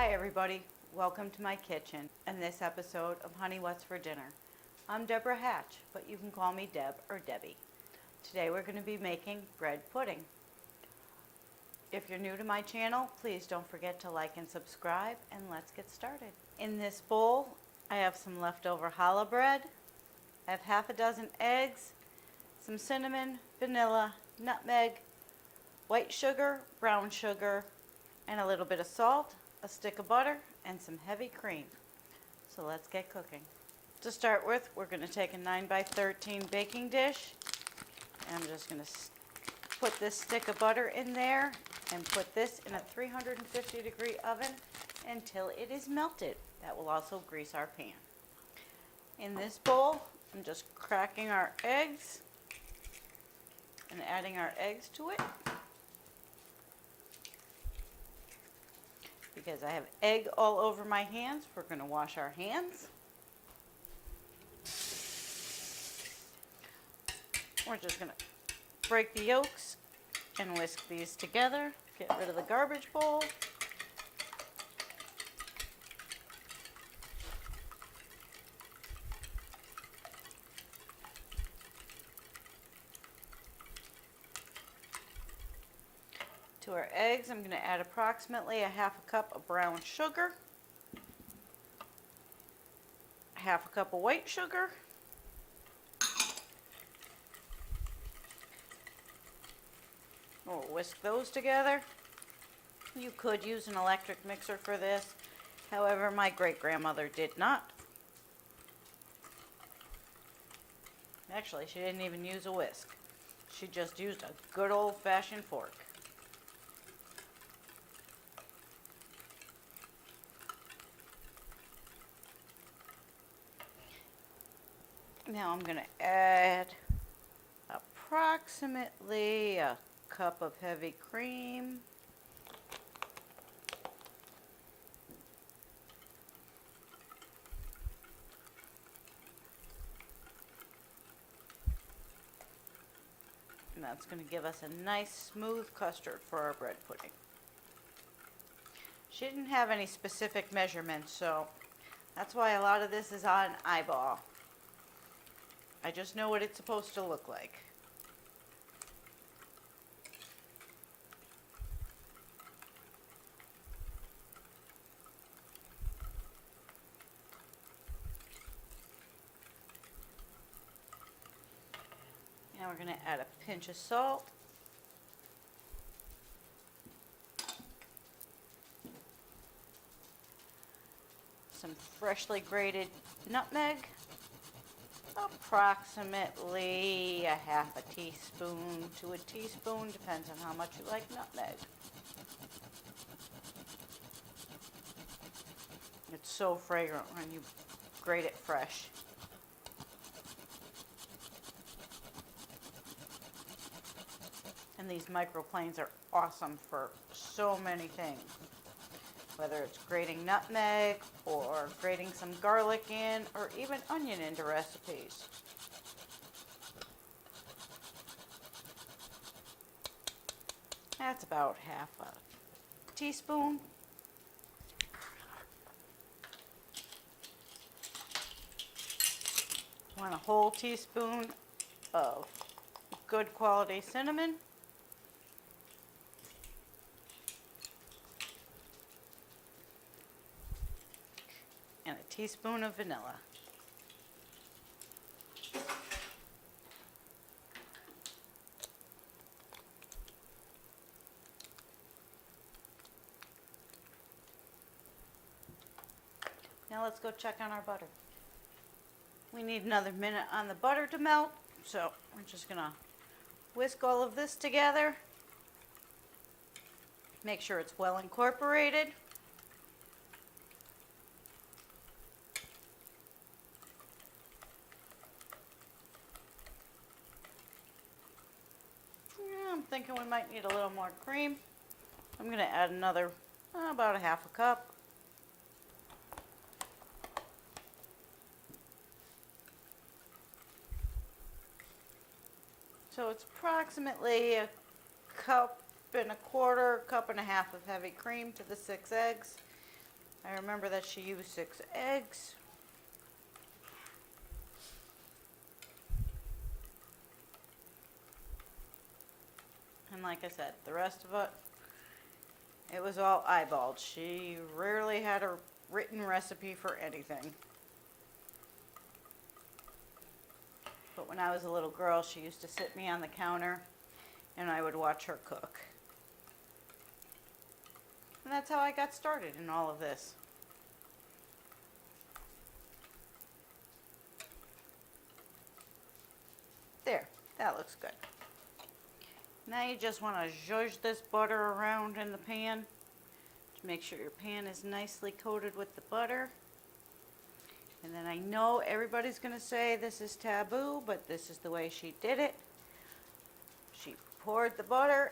Hi everybody, welcome to my kitchen and this episode of Honey What's for Dinner. I'm Deborah Hatch, but you can call me Deb or Debbie. Today we're going to be making bread pudding. If you're new to my channel, please don't forget to like and subscribe, and let's get started. In this bowl, I have some leftover challah bread. I have half a dozen eggs, some cinnamon, vanilla, nutmeg, white sugar, brown sugar, and a little bit of salt, a stick of butter, and some heavy cream. So let's get cooking. To start with, we're going to take a 9x13 baking dish, and I'm just going to put this stick of butter in there and put this in a 350-degree oven until it is melted. That will also grease our pan. In this bowl, I'm just cracking our eggs and adding our eggs to it. Because I have egg all over my hands, we're going to wash our hands. We're just going to break the yolks and whisk these together. Get rid of the garbage bowl. To our eggs, I'm going to add approximately a half a cup of brown sugar, half a cup of white sugar, we'll whisk those together. You could use an electric mixer for this, however my great-grandmother did not. Actually, she didn't even use a whisk. She just used a good old-fashioned fork. Now I'm going to add approximately a cup of heavy cream. And that's going to give us a nice smooth custard for our bread pudding. She didn't have any specific measurements, so that's why a lot of this is on eyeball. I just know what it's supposed to look like. Now we're going to add a pinch of salt. Some freshly grated nutmeg. Approximately a half a teaspoon to a teaspoon, depends on how much you like nutmeg. It's so fragrant when you grate it fresh. And these microplanes are awesome for so many things. Whether it's grating nutmeg or grating some garlic in or even onion into recipes. That's about half a teaspoon. Want a whole teaspoon of good quality cinnamon. And a teaspoon of vanilla. Now let's go check on our butter. We need another minute on the butter to melt, so we're just gonna whisk all of this together. Make sure it's well incorporated. I'm thinking we might need a little more cream. I'm going to add another, about a half a cup. So it's approximately a cup and a quarter, cup and a half of heavy cream to the 6 eggs. I remember that she used 6 eggs. And like I said, the rest of it was all eyeballed. She rarely had a written recipe for anything. But when I was a little girl, she used to sit me on the counter and I would watch her cook. And that's how I got started in all of this. There, that looks good. Now you just want to zhuzh this butter around in the pan to make sure your pan is nicely coated with the butter. And then I know everybody's going to say this is taboo, but this is the way she did it. She poured the butter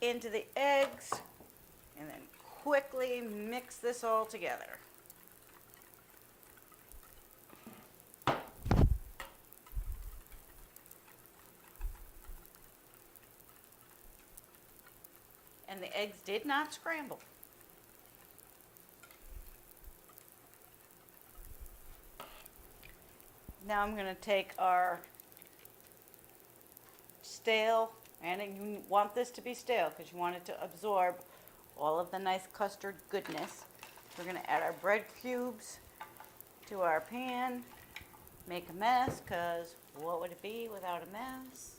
into the eggs and then quickly mixed this all together. And the eggs did not scramble. Now I'm going to take our stale, and you want this to be stale because you want it to absorb all of the nice custard goodness. We're going to add our bread cubes to our pan, make a mess because what would it be without a mess?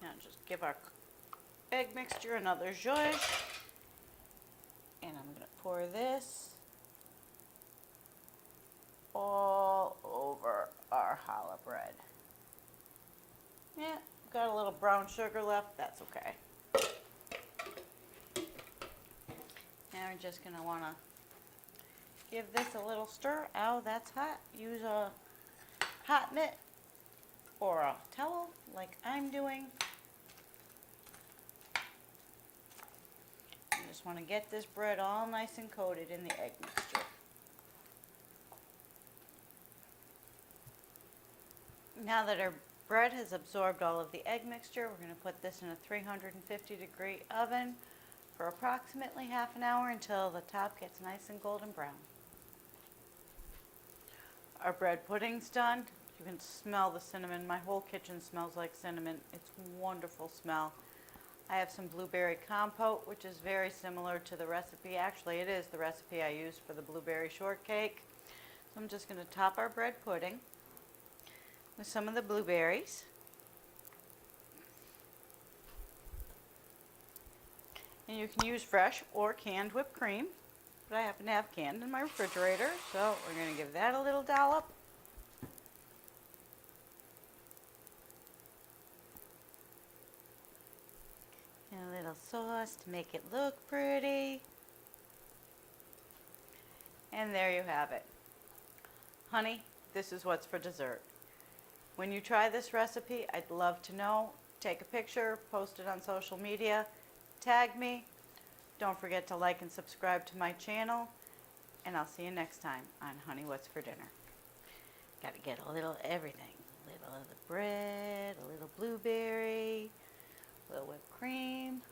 Now just give our egg mixture another zhuzh, and I'm going to pour this all over our challah bread. Yeah, got a little brown sugar left, that's okay. Now we're just going to want to give this a little stir. Ow, that's hot. Use a hot mitt or a towel like I'm doing. You just want to get this bread all nice and coated in the egg mixture. Now that our bread has absorbed all of the egg mixture, we're going to put this in a 350-degree oven for approximately half an hour until the top gets nice and golden brown. Our bread pudding's done. You can smell the cinnamon. My whole kitchen smells like cinnamon. It's a wonderful smell. I have some blueberry compote, which is very similar to the recipe. Actually, it is the recipe I used for the blueberry shortcake. So I'm just going to top our bread pudding with some of the blueberries. And you can use fresh or canned whipped cream, but I happen to have canned in my refrigerator, so we're going to give that a little dollop. And a little sauce to make it look pretty. And there you have it. Honey, this is what's for dessert. When you try this recipe, I'd love to know. Take a picture, post it on social media, tag me. Don't forget to like and subscribe to my channel, and I'll see you next time on Honey, What's for Dinner. Got to get a little everything. A little of the bread, a little blueberry, a little whipped cream.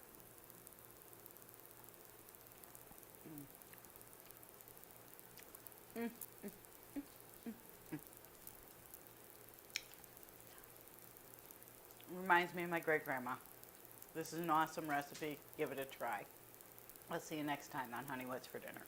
Reminds me of my great-grandma. This is an awesome recipe. Give it a try. I'll see you next time on Honey, What's for Dinner.